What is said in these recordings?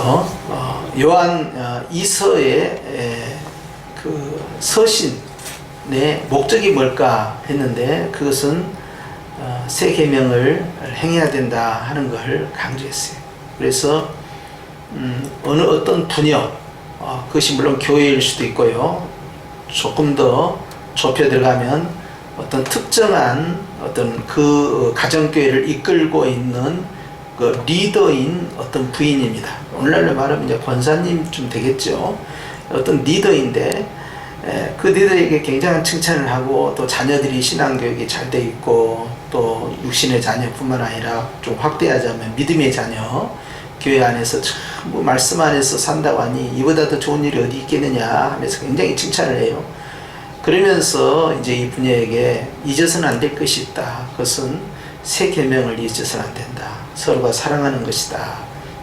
그래서 요한 이서의 그 서신의 목적이 뭘까 했는데 그것은 새 계명을 행해야 된다 하는 것을 강조했어요. 그래서 어떤 분야, 그것이 물론 교회일 수도 있고요. 조금 더 좁혀 들어가면 어떤 특정한 어떤 그 가정교회를 이끌고 있는 그 리더인 어떤 부인입니다. 오늘날로 말하면 이제 권사님 좀 되겠죠. 어떤 리더인데 그 리더에게 굉장한 칭찬을 하고 또 자녀들이 신앙교육이 잘 돼 있고 또 육신의 자녀뿐만 아니라 좀 확대하자면 믿음의 자녀, 교회 안에서 전부 말씀 안에서 산다고 하니 이보다 더 좋은 일이 어디 있겠느냐 하면서 굉장히 칭찬을 해요. 그러면서 이제 이 분야에게 잊어서는 안 될 것이 있다. 그것은 새 계명을 잊어서는 안 된다. 서로가 사랑하는 것이다.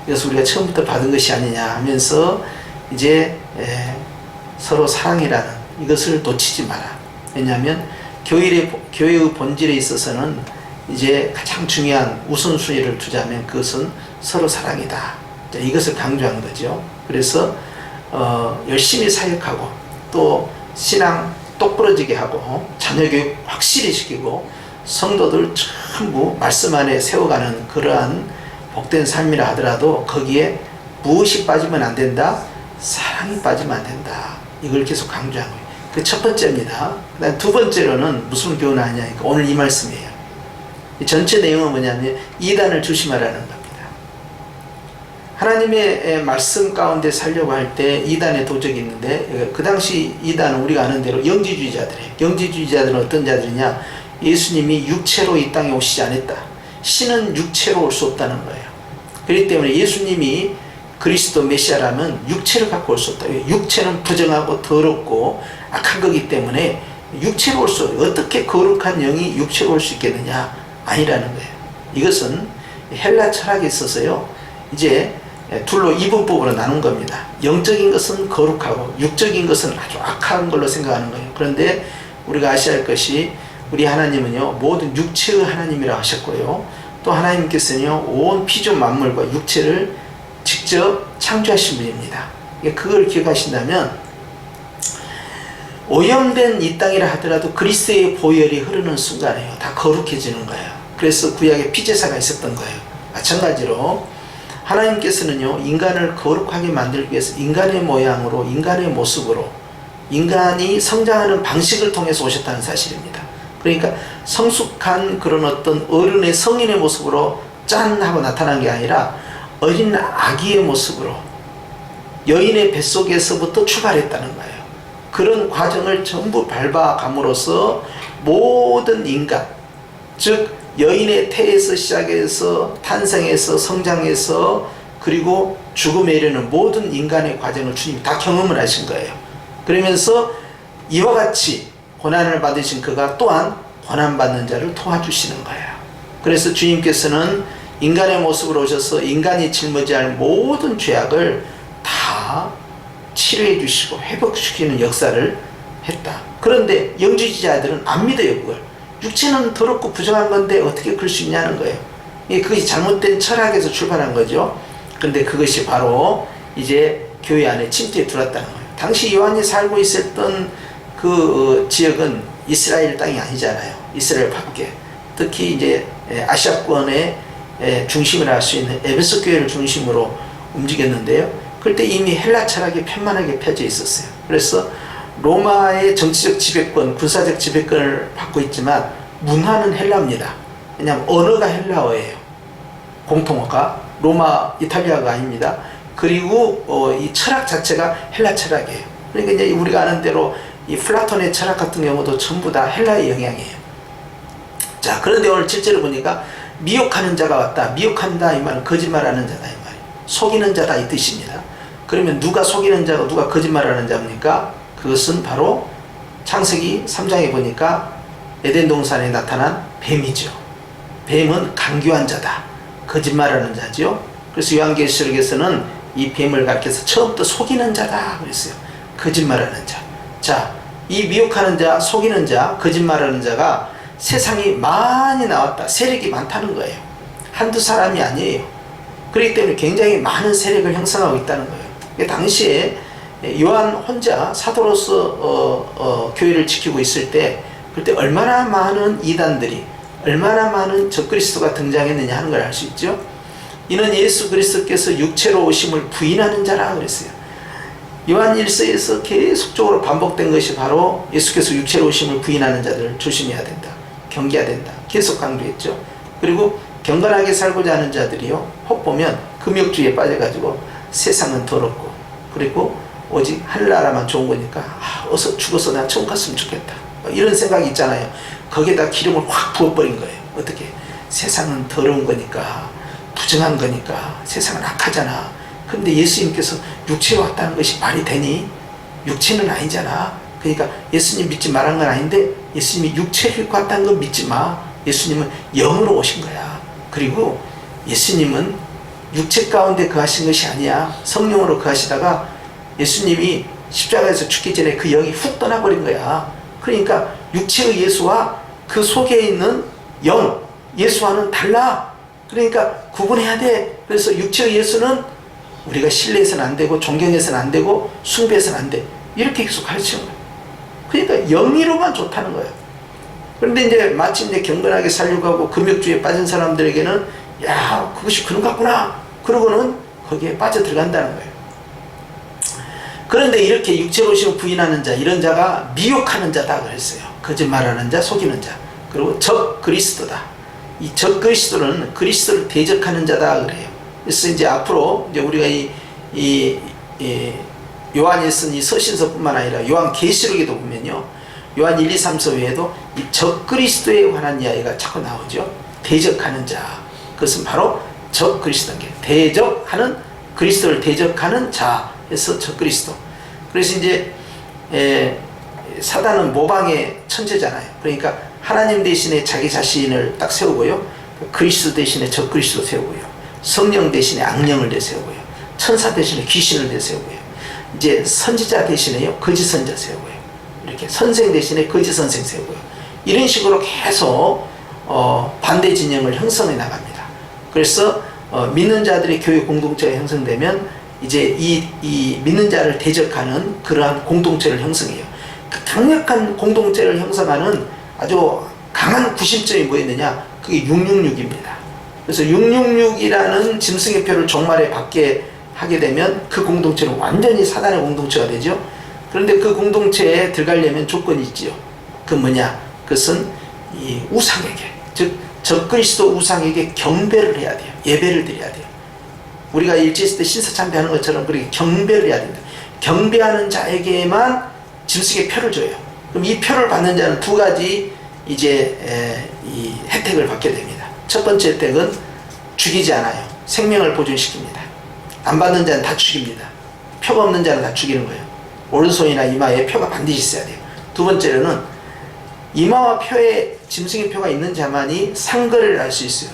그래서 우리가 처음부터 받은 것이 아니냐 하면서 이제 서로 사랑이라는 이것을 놓치지 마라. 왜냐하면 교회의 본질에 있어서는 이제 가장 중요한 우선순위를 두자면 그것은 서로 사랑이다. 이것을 강조한 거죠. 그래서 열심히 사역하고 또 신앙 똑부러지게 하고 자녀교육 확실히 시키고 성도들 전부 말씀 안에 세워가는 그러한 복된 삶이라 하더라도 거기에 무엇이 빠지면 안 된다? 사랑이 빠지면 안 된다. 이걸 계속 강조한 거예요. 그 첫 번째입니다. 그다음 두 번째로는 무슨 교훈하냐? 오늘 이 말씀이에요. 이 전체 내용은 뭐냐면 이단을 조심하라는 겁니다. 하나님의 말씀 가운데 살려고 할 때 이단의 도적이 있는데 그 당시 이단은 우리가 아는 대로 영지주의자들이에요. 영지주의자들은 어떤 자들이냐? 예수님이 육체로 이 땅에 오시지 않았다. 신은 육체로 올 수 없다는 거예요. 그렇기 때문에 예수님이 그리스도 메시아라면 육체를 갖고 올 수 없다. 육체는 부정하고 더럽고 악한 거기 때문에 육체로 올 수 없다. 어떻게 거룩한 영이 육체로 올 수 있겠느냐? 아니라는 거예요. 이것은 헬라 철학에 있어서요. 이제 둘로 이분법으로 나눈 겁니다. 영적인 것은 거룩하고 육적인 것은 아주 악한 걸로 생각하는 거예요. 그런데 우리가 아셔야 할 것이 우리 하나님은요 모든 육체의 하나님이라 하셨고요. 또 하나님께서는요 온 피조 만물과 육체를 직접 창조하신 분입니다. 그걸 기억하신다면 오염된 이 땅이라 하더라도 그리스도의 보혈이 흐르는 순간에요 다 거룩해지는 거예요. 그래서 구약에 피제사가 있었던 거예요. 마찬가지로 하나님께서는요 인간을 거룩하게 만들기 위해서 인간의 모양으로 인간의 모습으로 인간이 성장하는 방식을 통해서 오셨다는 사실입니다. 그러니까 성숙한 그런 어떤 어른의 성인의 모습으로 짠 하고 나타난 게 아니라 어린 아기의 모습으로 여인의 뱃속에서부터 출발했다는 거예요. 그런 과정을 전부 밟아감으로써 모든 인간, 즉 여인의 태에서 시작해서 탄생해서 성장해서 그리고 죽음에 이르는 모든 인간의 과정을 주님이 다 경험을 하신 거예요. 그러면서 이와 같이 고난을 받으신 그가 또한 고난받는 자를 도와주시는 거예요. 그래서 주님께서는 인간의 모습으로 오셔서 인간이 짊어져야 할 모든 죄악을 다 치료해 주시고 회복시키는 역사를 했다. 그런데 영지주의자들은 안 믿어요. 그걸. 육체는 더럽고 부정한 건데 어떻게 그럴 수 있냐는 거예요. 그것이 잘못된 철학에서 출발한 거죠. 그런데 그것이 바로 이제 교회 안에 침투에 들어왔다는 거예요. 당시 요한이 살고 있었던 그 지역은 이스라엘 땅이 아니잖아요. 이스라엘 밖에. 특히 이제 아시아권의 중심을 할 수 있는 에베소 교회를 중심으로 움직였는데요. 그때 이미 헬라 철학이 편만하게 펴져 있었어요. 그래서 로마의 정치적 지배권, 군사적 지배권을 받고 있지만 문화는 헬라입니다. 왜냐하면 언어가 헬라어예요. 공통어가 로마, 이탈리아가 아닙니다. 그리고 이 철학 자체가 헬라 철학이에요. 그러니까 이제 우리가 아는 대로 이 플라톤의 철학 같은 경우도 전부 다 헬라의 영향이에요. 자, 그런데 오늘 실제로 보니까 미혹하는 자가 왔다. 미혹한다 이 말은 거짓말하는 자다 이 말이에요. 속이는 자다 이 뜻입니다. 그러면 누가 속이는 자고 누가 거짓말하는 자입니까? 그것은 바로 창세기 3장에 보니까 에덴 동산에 나타난 뱀이죠. 뱀은 강교한 자다. 거짓말하는 자죠. 그래서 요한계시록에서는 이 뱀을 가리켜서 처음부터 속이는 자다 그랬어요. 거짓말하는 자. 자, 이 미혹하는 자, 속이는 자, 거짓말하는 자가 세상이 많이 나왔다. 세력이 많다는 거예요. 한두 사람이 아니에요. 그렇기 때문에 굉장히 많은 세력을 형성하고 있다는 거예요. 당시에 요한 혼자 사도로서 교회를 지키고 있을 때 그때 얼마나 많은 이단들이 얼마나 많은 적그리스도가 등장했느냐 하는 걸 알 수 있죠. 이는 예수 그리스도께서 육체로 오심을 부인하는 자라 그랬어요. 요한 1서에서 계속적으로 반복된 것이 바로 예수께서 육체로 오심을 부인하는 자들을 조심해야 된다, 경계해야 된다, 계속 강조했죠. 그리고 경건하게 살고자 하는 자들이요, 혹 보면 금욕주의에 빠져가지고 세상은 더럽고 그리고 오직 하늘나라만 좋은 거니까 어서 죽어서 나 천국 갔으면 좋겠다, 이런 생각이 있잖아요. 거기에다 기름을 확 부어버린 거예요. 어떻게? 세상은 더러운 거니까, 부정한 거니까, 세상은 악하잖아. 그런데 예수님께서 육체로 왔다는 것이 말이 되니? 육체는 아니잖아. 그러니까 예수님 믿지 말한 건 아닌데 예수님이 육체를 입고 왔다는 건 믿지 마. 예수님은 영으로 오신 거야. 그리고 예수님은 육체 가운데 거하신 것이 아니야. 성령으로 거하시다가 예수님이 십자가에서 죽기 전에 그 영이 훅 떠나버린 거야. 그러니까 육체의 예수와 그 속에 있는 영, 예수와는 달라. 그러니까 구분해야 돼. 그래서 육체의 예수는 우리가 신뢰해서는 안 되고 존경해서는 안 되고 숭배해서는 안 돼. 이렇게 계속 가르치는 거예요. 그러니까 영리로만 좋다는 거예요. 그런데 이제 마침 이제 경건하게 살려고 하고 금욕주의에 빠진 사람들에게는 야, 그것이 그런 것 같구나. 그러고는 거기에 빠져 들어간다는 거예요. 그런데 이렇게 육체로 오심을 부인하는 자, 이런 자가 미혹하는 자다 그랬어요. 거짓말하는 자, 속이는 자. 그리고 적 그리스도다. 이 적 그리스도는 그리스도를 대적하는 자다 그래요. 그래서 이제 앞으로 이제 우리가 이 요한이 쓴 이 서신서뿐만 아니라 요한 계시록에도 보면요, 요한 1, 2, 3서 외에도 이 적 그리스도에 관한 이야기가 자꾸 나오죠. 대적하는 자. 그것은 바로 적 그리스도인 게 대적하는, 그리스도를 대적하는 자에서 적 그리스도. 그래서 이제 사단은 모방의 천재잖아요. 그러니까 하나님 대신에 자기 자신을 딱 세우고요, 그리스도 대신에 적 그리스도 세우고요, 성령 대신에 악령을 내세우고요, 천사 대신에 귀신을 내세우고요, 이제 선지자 대신에요 거짓 선지자 세우고요, 이렇게 선생 대신에 거짓 선생 세우고요. 이런 식으로 계속 반대 진영을 형성해 나갑니다. 그래서 믿는 자들의 교회 공동체가 형성되면 이제 이 믿는 자를 대적하는 그러한 공동체를 형성해요. 그 강력한 공동체를 형성하는 아주 강한 구심점이 뭐였느냐? 그게 666입니다. 그래서 666이라는 짐승의 표를 종말에 받게 하게 되면 그 공동체는 완전히 사단의 공동체가 되죠. 그런데 그 공동체에 들어가려면 조건이 있지요. 그 뭐냐? 그것은 이 우상에게, 즉 적그리스도 우상에게 경배를 해야 돼요. 예배를 드려야 돼요. 우리가 일지했을 때 신사참배하는 것처럼 그렇게 경배를 해야 된다. 경배하는 자에게만 짐승의 표를 줘요. 그럼 이 표를 받는 자는 두 가지 이제 이 혜택을 받게 됩니다. 첫 번째 혜택은 죽이지 않아요. 생명을 보존시킵니다. 안 받는 자는 다 죽입니다. 표가 없는 자는 다 죽이는 거예요. 오른손이나 이마에 표가 반드시 있어야 돼요. 두 번째로는 이마와 표에 짐승의 표가 있는 자만이 상거래를 할 수 있어요.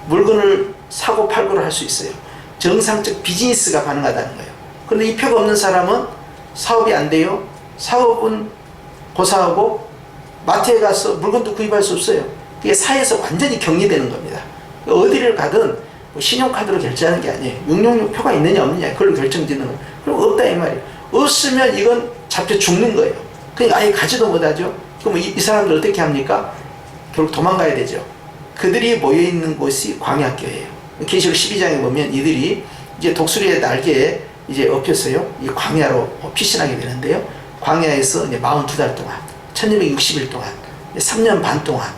물건을 사고 팔고를 할 수 있어요. 정상적 비즈니스가 가능하다는 거예요. 그런데 이 표가 없는 사람은 사업이 안 돼요. 사업은 고사하고 마트에 가서 물건도 구입할 수 없어요. 그게 사회에서 완전히 격리되는 겁니다. 어디를 가든 신용카드로 결제하는 게 아니에요. 666 표가 있느냐 없느냐 그걸로 결정짓는 거예요. 그럼 없다 이 말이에요. 없으면 이건 잡혀 죽는 거예요. 그러니까 아예 가지도 못하죠. 그럼 이 사람들 어떻게 합니까? 결국 도망가야 되죠. 그들이 모여있는 곳이 광야교회예요. 계시록 12장에 보면 이들이 이제 독수리의 날개에 이제 엎였어요. 이 광야로 피신하게 되는데요. 광야에서 이제 42달 동안, 1260일 동안, 3년 반 동안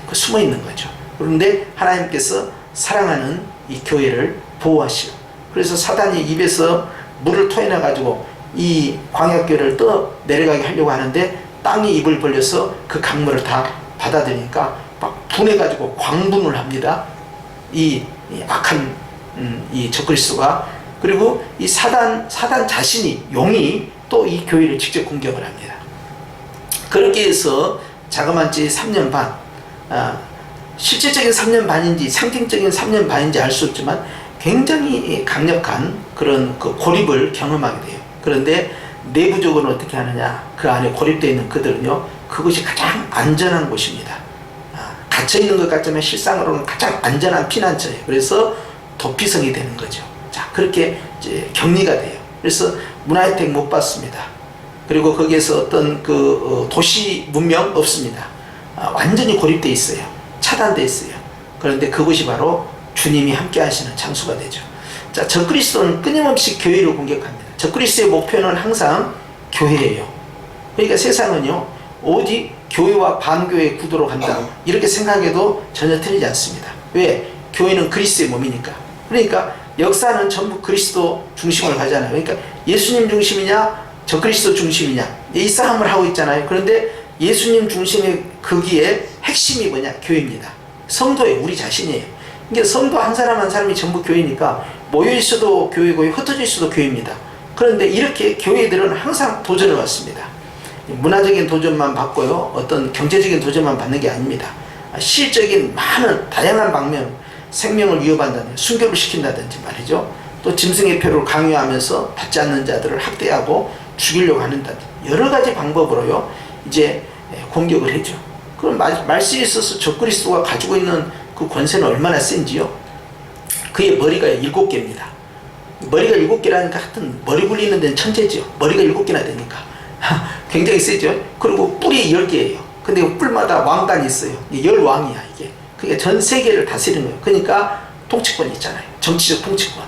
그 숨어 있는 거죠. 그런데 하나님께서 사랑하는 이 교회를 보호하시고, 그래서 사단이 입에서 물을 토해내 가지고 이 광야교회를 떠 내려가게 하려고 하는데 땅이 입을 벌려서 그 강물을 다 받아들이니까 막 분해가지고 광분을 합니다. 이 악한 이 적그리스도가. 그리고 이 사단 자신이, 용이 또 이 교회를 직접 공격을 합니다. 그렇게 해서 자그마치 3년 반, 실제적인 3년 반인지 상징적인 3년 반인지 알 수 없지만 굉장히 강력한 그런 그 고립을 경험하게 돼요. 그런데 내부적으로 어떻게 하느냐? 그 안에 고립되어 있는 그들은요, 그것이 가장 안전한 곳입니다. 갇혀있는 것 같지만 실상으로는 가장 안전한 피난처예요. 그래서 도피성이 되는 거죠. 자, 그렇게 이제 격리가 돼요. 그래서 문화혜택 못 받습니다. 그리고 거기에서 어떤 도시 문명 없습니다. 완전히 고립되어 있어요. 차단되어 있어요. 그런데 그것이 바로 주님이 함께 하시는 장소가 되죠. 자, 적그리스도는 끊임없이 교회를 공격합니다. 적그리스도의 목표는 항상 교회예요. 그러니까 세상은요, 오직 교회와 반교회 구도로 간다, 이렇게 생각해도 전혀 틀리지 않습니다. 왜? 교회는 그리스도의 몸이니까. 그러니까 역사는 전부 그리스도 중심을 가잖아요. 그러니까 예수님 중심이냐 적그리스도 중심이냐 이 싸움을 하고 있잖아요. 그런데 예수님 중심의 거기에 핵심이 뭐냐? 교회입니다. 성도예요. 우리 자신이에요. 그러니까 성도 한 사람 한 사람이 전부 교회니까 모여 있어도 교회고 흩어져 있어도 교회입니다. 그런데 이렇게 교회들은 항상 도전을 받습니다. 문화적인 도전만 받고요, 어떤 경제적인 도전만 받는 게 아닙니다. 실적인 많은 다양한 방면, 생명을 위협한다든지 순교를 시킨다든지 말이죠. 또 짐승의 표를 강요하면서 받지 않는 자들을 학대하고 죽이려고 하는다든지 여러 가지 방법으로요, 이제 공격을 해죠. 그럼 말씀에 있어서 적그리스도가 가지고 있는 그 권세는 얼마나 센지요. 그의 머리가 7개입니다. 머리가 7개라니까 하여튼 머리 굴리는 데는 천재지요. 머리가 7개나 되니까 굉장히 세죠. 그리고 뿔이 10개예요. 근데 뿔마다 왕관이 있어요. 10왕이야 이게. 그게 전 세계를 다스리는 거예요. 그러니까 통치권이 있잖아요. 정치적 통치권.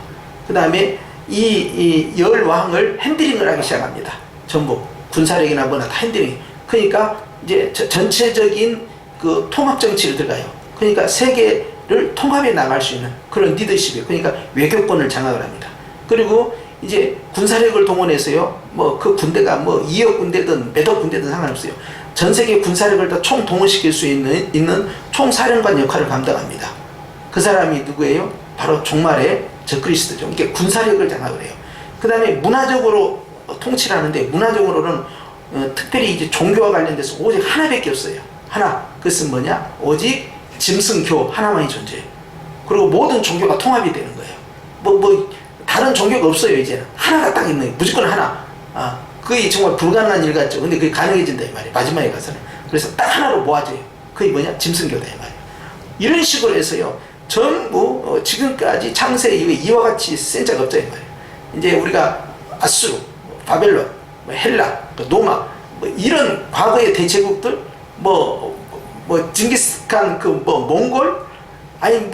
그 다음에 이 10왕을 핸들링을 하기 시작합니다. 전부 군사력이나 뭐나 다 핸들링. 그러니까 이제 전체적인 그 통합 정치를 들어가요. 그러니까 세계를 통합해 나갈 수 있는 그런 리더십이에요. 그러니까 외교권을 장악을 합니다. 그리고 이제 군사력을 동원해서요, 뭐 그 군대가 뭐 2억 군대든 몇억 군대든 상관없어요. 전 세계 군사력을 다 총 동원시킬 수 있는 총사령관 역할을 감당합니다. 그 사람이 누구예요? 바로 종말의 적그리스도죠. 이게 군사력을 장악을 해요. 그 다음에 문화적으로 통치를 하는데, 문화적으로는 특별히 이제 종교와 관련돼서 오직 하나밖에 없어요. 하나. 그것은 뭐냐? 오직 짐승교 하나만이 존재해요. 그리고 모든 종교가 통합이 되는 거예요. 다른 종교가 없어요. 이제는 하나가 딱 있는 거예요. 무조건 하나. 그게 정말 불가능한 일 같죠. 근데 그게 가능해진다 이 말이에요. 마지막에 가서는. 그래서 딱 하나로 모아져요. 그게 뭐냐? 짐승교다 이 말이에요. 이런 식으로 해서요, 전부 지금까지 창세 이후에 이와 같이 센 자가 없다 이 말이에요. 이제 우리가 아수르, 바벨론, 헬라, 노마, 이런 과거의 대제국들, 징기스칸, 몽골, 아니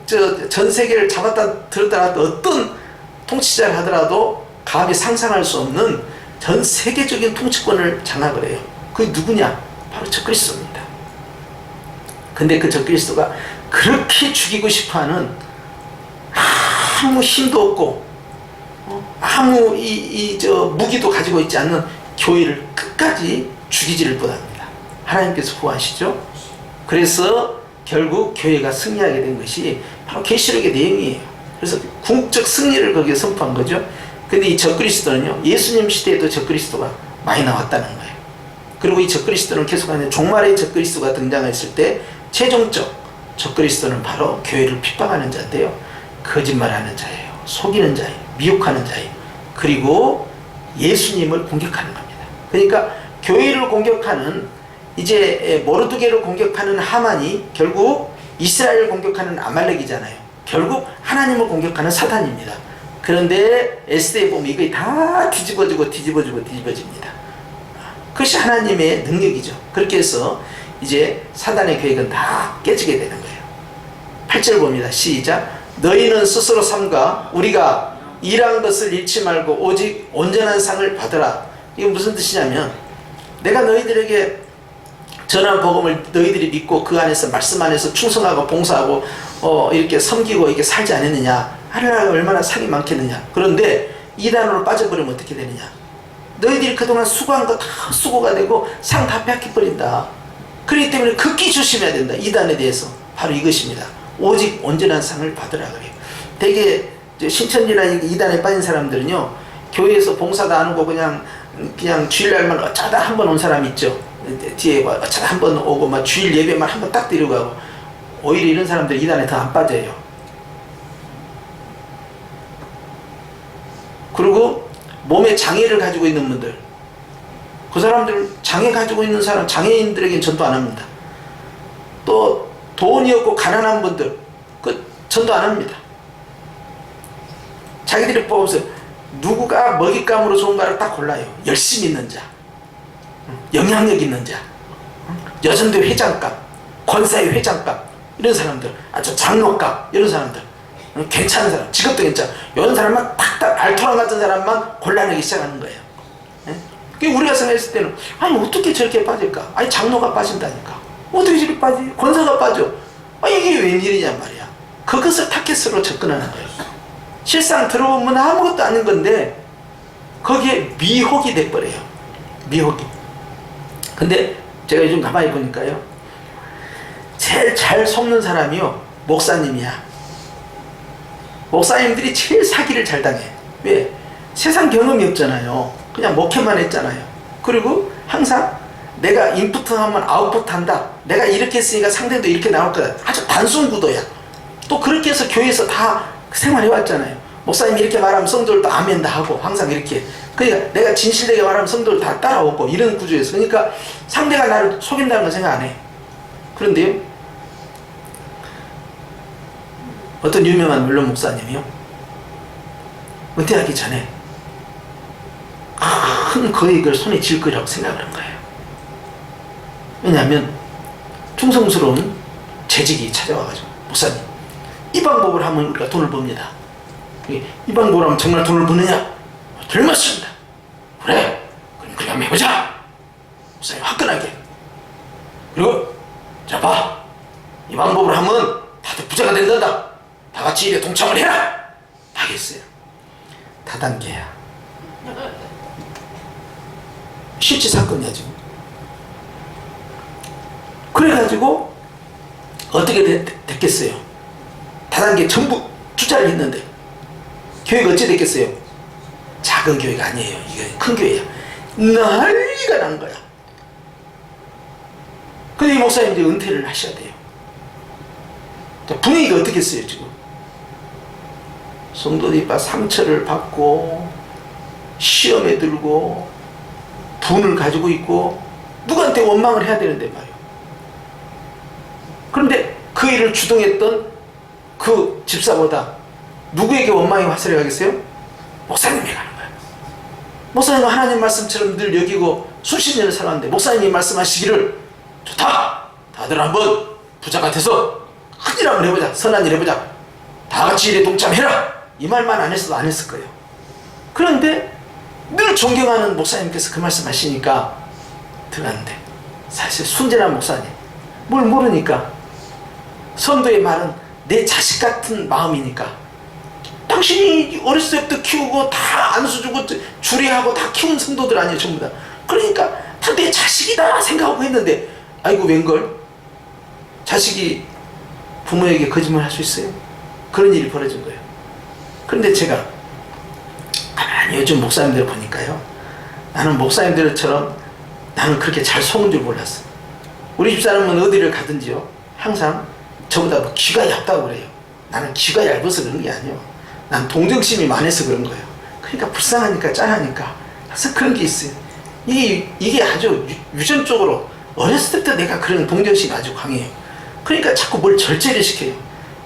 전 세계를 잡았다 들었다 놨다 어떤 통치자를 하더라도 감히 상상할 수 없는 전 세계적인 통치권을 장악을 해요. 그게 누구냐? 바로 적그리스도입니다. 근데 그 적그리스도가 그렇게 죽이고 싶어하는, 아무 힘도 없고 아무 무기도 가지고 있지 않는 교회를 끝까지 죽이지를 못합니다. 하나님께서 구하시죠. 그래서 결국 교회가 승리하게 된 것이 바로 계시록의 내용이에요. 그래서 궁극적 승리를 거기에 선포한 거죠. 근데 이 적그리스도는요, 예수님 시대에도 적그리스도가 많이 나왔다는 거예요. 그리고 이 적그리스도는 계속하는 종말의 적그리스도가 등장했을 때 최종적 적그리스도는 바로 교회를 핍박하는 자인데요, 거짓말하는 자예요. 속이는 자예요. 미혹하는 자예요. 그리고 예수님을 공격하는 겁니다. 그러니까 교회를 공격하는, 이제 모르드게를 공격하는 하만이 결국 이스라엘을 공격하는 아말렉이잖아요. 결국 하나님을 공격하는 사탄입니다. 그런데 에스더에 보면 이게 다 뒤집어집니다. 그것이 하나님의 능력이죠. 그렇게 해서 이제 사단의 계획은 다 깨지게 되는 거예요. 8절 봅니다. 시작. 너희는 스스로 삼가 우리가 일한 것을 잃지 말고 오직 온전한 상을 받으라. 이게 무슨 뜻이냐면, 내가 너희들에게 전한 복음을 너희들이 믿고 그 안에서 말씀 안에서 충성하고 봉사하고 이렇게 섬기고 이렇게 살지 않았느냐. 하나님은 얼마나 상이 많겠느냐. 그런데 이단으로 빠져버리면 어떻게 되느냐. 너희들이 그동안 수고한 거 다 수고가 되고 상 다 뺏겨버린다. 그렇기 때문에 극히 조심해야 된다. 이단에 대해서. 바로 이것입니다. 오직 온전한 상을 받으라 그래요. 되게 신천지나 이단에 빠진 사람들은요, 교회에서 봉사도 안 하고 그냥 주일날만 어쩌다 한 번 온 사람 있죠. 뒤에 어쩌다 한 번 오고 주일 예배만 한 번 딱 드리고 가고, 오히려 이런 사람들 이단에 더 안 빠져요. 그리고 몸에 장애를 가지고 있는 분들, 그 사람들 장애 가지고 있는 사람, 장애인들에게는 전도 안 합니다. 또 돈이 없고 가난한 분들, 그 전도 안 합니다. 자기들이 뽑아서 누구가 먹잇감으로 좋은가를 딱 골라요. 열심히 있는 자, 영향력 있는 자, 여전대 회장감, 권사회 회장감, 이런 사람들, 아주 장로감, 이런 사람들, 괜찮은 사람, 직업도 괜찮아. 이런 사람만 탁탁 알토란 같은 사람만 골라내기 시작하는 거예요. 우리가 생각했을 때는 아니 어떻게 저렇게 빠질까? 아니 장로가 빠진다니까. 어떻게 저렇게 빠지? 권사가 빠져? 이게 웬일이냔 말이야. 그것을 타겟으로 접근하는 거예요. 실상 들어보면 아무것도 아닌 건데 거기에 미혹이 돼버려요. 미혹이. 근데 제가 요즘 가만히 보니까요, 제일 잘 속는 사람이요, 목사님이야. 목사님들이 제일 사기를 잘 당해. 왜? 세상 경험이 없잖아요. 그냥 목회만 했잖아요. 그리고 항상 내가 인풋 하면 아웃풋 한다. 내가 이렇게 했으니까 상대도 이렇게 나올 거다. 아주 단순 구도야. 또 그렇게 해서 교회에서 다 생활해 왔잖아요. 목사님이 이렇게 말하면 성도들도 아멘 다 하고 항상 이렇게. 그러니까 내가 진실되게 말하면 성도들 다 따라오고 이런 구조에서. 그러니까 상대가 나를 속인다는 건 생각 안 해. 그런데요, 어떤 유명한 원로 목사님이요, 은퇴하기 전에 큰 거액을 손에 쥘 거라고 생각을 한 거예요. 왜냐하면 충성스러운 재직이 찾아와가지고, 목사님, 이 방법을 하면 우리가 돈을 법니다. 이 방법으로 하면 정말 돈을 버느냐? 들맞습니다. 그래, 그럼 그렇게 한번 해보자. 목사님 화끈하게. 그리고 자 봐, 이 방법으로 하면 다들 부자가 된단다. 다 같이 일에 동참을 해라. 하겠어요. 다단계야. 실제 사건이야 지금. 그래가지고 어떻게 됐겠어요? 다단계 전부 투자를 했는데 교회가 어찌 됐겠어요? 작은 교회가 아니에요. 이게 큰 교회야. 난리가 난 거야. 근데 이 목사님 이제 은퇴를 하셔야 돼요. 분위기가 어떻겠어요 지금? 성도들이 상처를 받고 시험에 들고 분을 가지고 있고 누구한테 원망을 해야 되는데 말이에요. 그런데 그 일을 주동했던 그 집사보다 누구에게 원망이 화살이 가겠어요? 목사님에게 가는 거예요. 목사님은 하나님 말씀처럼 늘 여기고 수십 년을 살았는데 목사님이 말씀하시기를 좋다, 다들 한번 부자가 돼서 큰 일 한번 해보자, 선한 일 해보자, 다 같이 일에 동참해라, 이 말만 안 했어도 안 했을 거예요. 그런데 늘 존경하는 목사님께서 그 말씀 하시니까 들어갔는데, 사실 순진한 목사님, 뭘 모르니까 성도의 말은 내 자식 같은 마음이니까, 당신이 어렸을 때부터 키우고 다 안수주고 주례하고 다 키운 성도들 아니에요 전부 다. 그러니까 다 내 자식이다 생각하고 했는데, 아이고 웬걸, 자식이 부모에게 거짓말 할 수 있어요? 그런 일이 벌어진 거예요. 그런데 제가 가만히 요즘 목사님들 보니까요, 나는 목사님들처럼 나는 그렇게 잘 속은 줄 몰랐어. 우리 집사람은 어디를 가든지요, 항상 저보다 뭐 귀가 얇다고 그래요. 나는 귀가 얇아서 그런 게 아니에요. 난 동정심이 많아서 그런 거예요. 그러니까 불쌍하니까 짠하니까 항상 그런 게 있어요. 이게 아주 유전적으로 어렸을 때부터 내가 그런 동정심이 아주 강해요. 그러니까 자꾸 뭘 절제를 시켜요.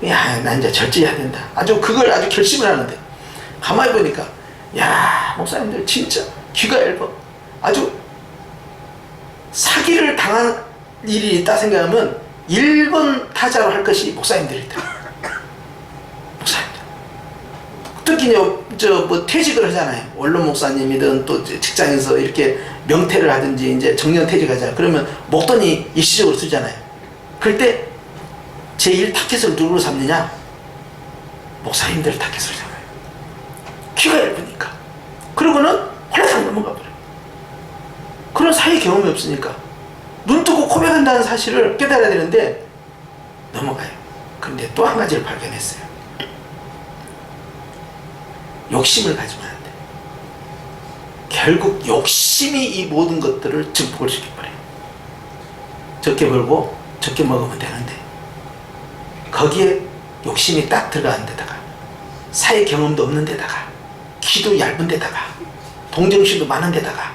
야, 나 이제 절제해야 된다. 아주 그걸 아주 결심을 하는데, 가만히 보니까 야, 목사님들 진짜 귀가 얇아. 아주 사기를 당한 일이 있다 생각하면 1번 타자로 할 것이 목사님들이다. 목사님들. 특히요, 뭐 퇴직을 하잖아요. 원로 목사님이든 또 직장에서 이렇게 명퇴를 하든지 이제 정년 퇴직하잖아요. 그러면 목돈이 일시적으로 쓰잖아요. 그럴 때 제1 타겟을 누구로 삼느냐? 목사님들 타겟으로 잡아요. 귀가 얇으니까. 그러고는 홀라당 넘어가 버려요. 그런 사회 경험이 없으니까 눈 뜨고 고백한다는 사실을 깨달아야 되는데 넘어가요. 그런데 또 한 가지를 발견했어요. 욕심을 가지면 안 돼. 결국 욕심이 이 모든 것들을 증폭을 시켜버려요. 적게 벌고 적게 먹으면 되는데, 거기에 욕심이 딱 들어가는 데다가 사회 경험도 없는 데다가 귀도 얇은 데다가 동정심도 많은 데다가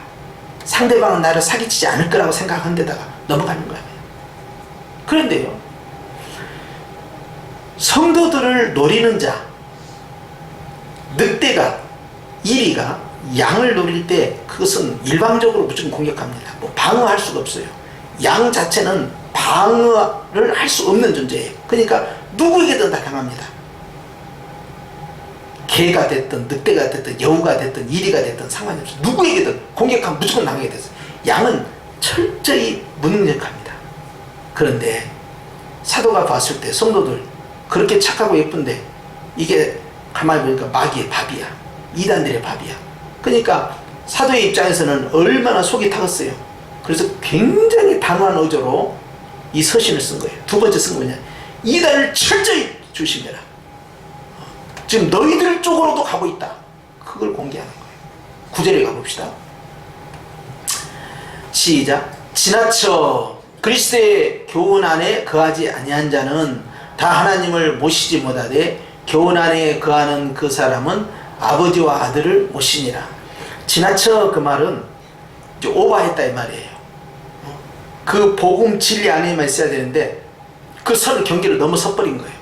상대방은 나를 사기치지 않을 거라고 생각한 데다가 넘어가는 거예요. 그런데요, 성도들을 노리는 자, 늑대가, 이리가 양을 노릴 때 그것은 일방적으로 무조건 공격합니다. 뭐 방어할 수가 없어요. 양 자체는 방어를 할 수 없는 존재예요. 그러니까 누구에게든 다 강합니다. 개가 됐든 늑대가 됐든 여우가 됐든 이리가 됐든 상관이 없어요. 누구에게든 공격하면 무조건 당하게 됐어요. 양은 철저히 무능력합니다. 그런데 사도가 봤을 때 성도들 그렇게 착하고 예쁜데 이게 가만히 보니까 마귀의 밥이야. 이단들의 밥이야. 그러니까 사도의 입장에서는 얼마나 속이 타겠어요. 그래서 굉장히 단호한 의조로 이 서신을 쓴 거예요. 두 번째 쓴 거냐, 이단을 철저히 조심해라. 지금 너희들 쪽으로도 가고 있다. 그걸 공개하는 거예요. 9절에 가봅시다. 시작. 지나쳐 그리스도의 교훈 안에 거하지 아니한 자는 다 하나님을 모시지 못하되 교훈 안에 거하는 그 사람은 아버지와 아들을 모시니라. 지나쳐 그 말은 오버했다 이 말이에요. 그 복음 진리 안에만 있어야 되는데 그 선을 경계를 넘어 서버린 거예요.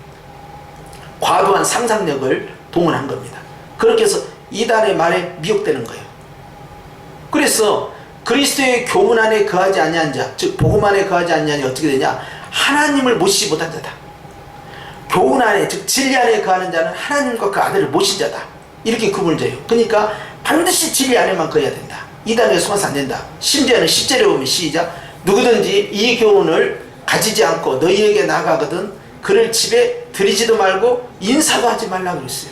과도한 상상력을 동원한 겁니다. 그렇게 해서 이단의 말에 미혹되는 거예요. 그래서 그리스도의 교훈 안에 거하지 아니한 자, 즉 복음 안에 거하지 아니한 자 어떻게 되냐? 하나님을 모시지 못한 자다. 교훈 안에, 즉 진리 안에 거하는 자는 하나님과 그 아들을 모신 자다. 이렇게 구분을 져요. 그러니까 반드시 진리 안에만 거해야 된다. 이단에 속아서 안 된다. 심지어는 10절에 보면 시작. 누구든지 이 교훈을 가지지 않고 너희에게 나가거든 그를 집에 들이지도 말고 인사도 하지 말라고 그랬어요.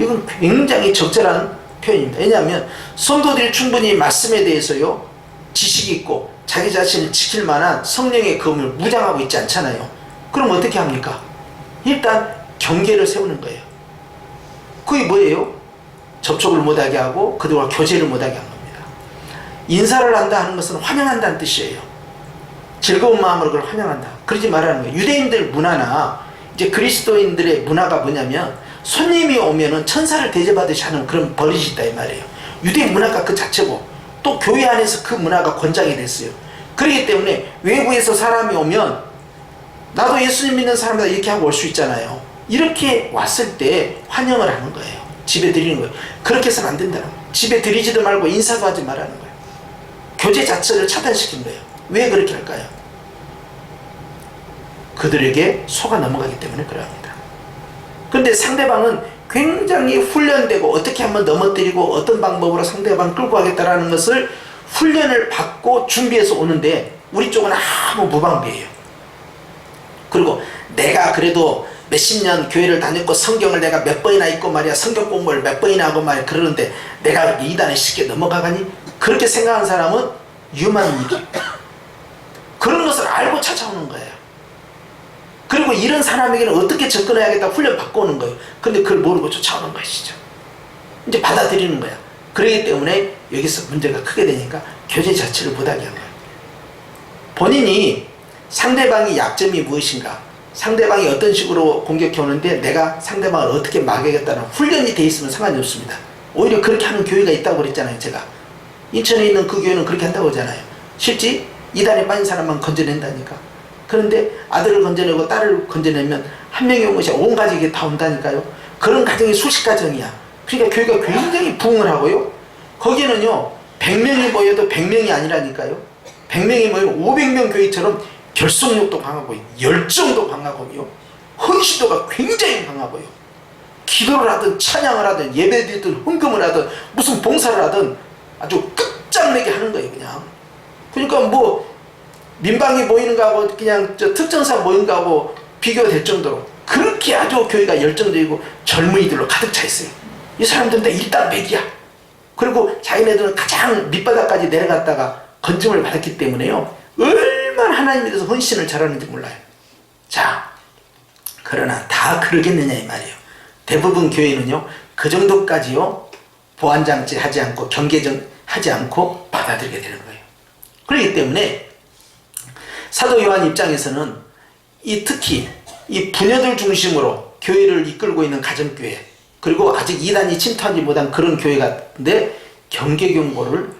이건 굉장히 적절한 표현입니다. 왜냐하면 성도들이 충분히 말씀에 대해서요 지식이 있고 자기 자신을 지킬 만한 성령의 검을 무장하고 있지 않잖아요. 그럼 어떻게 합니까? 일단 경계를 세우는 거예요. 그게 뭐예요? 접촉을 못하게 하고 그들과 교제를 못하게 한 겁니다. 인사를 한다 하는 것은 환영한다는 뜻이에요. 즐거운 마음으로 그걸 환영한다. 그러지 말라는 거예요. 유대인들 문화나 이제 그리스도인들의 문화가 뭐냐면 손님이 오면은 천사를 대접하듯이 하는 그런 버릇이 있다 이 말이에요. 유대인 문화가 그 자체고 또 교회 안에서 그 문화가 권장이 됐어요. 그렇기 때문에 외부에서 사람이 오면 나도 예수님 믿는 사람이다 이렇게 하고 올 수 있잖아요. 이렇게 왔을 때 환영을 하는 거예요. 집에 드리는 거예요. 그렇게 해서는 안 된다는 거예요. 집에 드리지도 말고 인사도 하지 말라는 거예요. 교제 자체를 차단시킨 거예요. 왜 그렇게 할까요? 그들에게 속아 넘어가기 때문에 그러합니다. 그런데 상대방은 굉장히 훈련되고 어떻게 한번 넘어뜨리고 어떤 방법으로 상대방 끌고 가겠다라는 것을 훈련을 받고 준비해서 오는데 우리 쪽은 아무 무방비예요. 그리고 내가 그래도 몇십 년 교회를 다녔고 성경을 내가 몇 번이나 읽고 말이야 성경 공부를 몇 번이나 하고 말이야 그러는데 내가 이단에 쉽게 넘어가가니? 그렇게 생각하는 사람은 유만이기 그런 것을 알고 찾아오는 거예요. 그리고 이런 사람에게는 어떻게 접근해야겠다 훈련 받고 오는 거예요. 근데 그걸 모르고 쫓아오는 것이죠. 이제 받아들이는 거야. 그렇기 때문에 여기서 문제가 크게 되니까 교제 자체를 못하게 한 거예요. 본인이 상대방이 약점이 무엇인가, 상대방이 어떤 식으로 공격해 오는데 내가 상대방을 어떻게 막아야겠다는 훈련이 돼 있으면 상관이 없습니다. 오히려 그렇게 하는 교회가 있다고 그랬잖아요. 제가 인천에 있는 그 교회는 그렇게 한다고 하잖아요. 실제 이단에 빠진 사람만 건져낸다니까. 그런데 아들을 건져내고 딸을 건져내면 한 명이 온 것이 온 가족이 다 온다니까요. 그런 가정이 수십 가정이야. 그러니까 교회가 굉장히 부흥을 하고요. 거기는요 100명이 모여도 100명이 아니라니까요. 100명이 모이면 500명 교회처럼 결속력도 강하고 열정도 강하고요. 헌신도가 굉장히 강하고요. 기도를 하든 찬양을 하든 예배드리든 헌금을 하든 무슨 봉사를 하든 아주 끝장내게 하는 거예요. 그러니까 뭐 민방위 모이는 거하고 그냥 특전사 모이는 거하고 비교될 정도로 그렇게 아주 교회가 열정적이고 젊은이들로 가득 차 있어요. 이 사람들은 다 일당백이야. 그리고 자기네들은 가장 밑바닥까지 내려갔다가 건짐을 받았기 때문에요. 얼마나 하나님에 대해서 헌신을 잘하는지 몰라요. 자, 그러나 다 그러겠느냐 이 말이에요. 대부분 교회는요 그 정도까지요 보안장치 하지 않고 경계정 하지 않고 받아들이게 되는 거예요. 그렇기 때문에 사도 요한 입장에서는 특히 이 부녀들 중심으로 교회를 이끌고 있는 가정교회 그리고 아직 이단이 침투하지 못한 그런 교회 같은데 경계경고를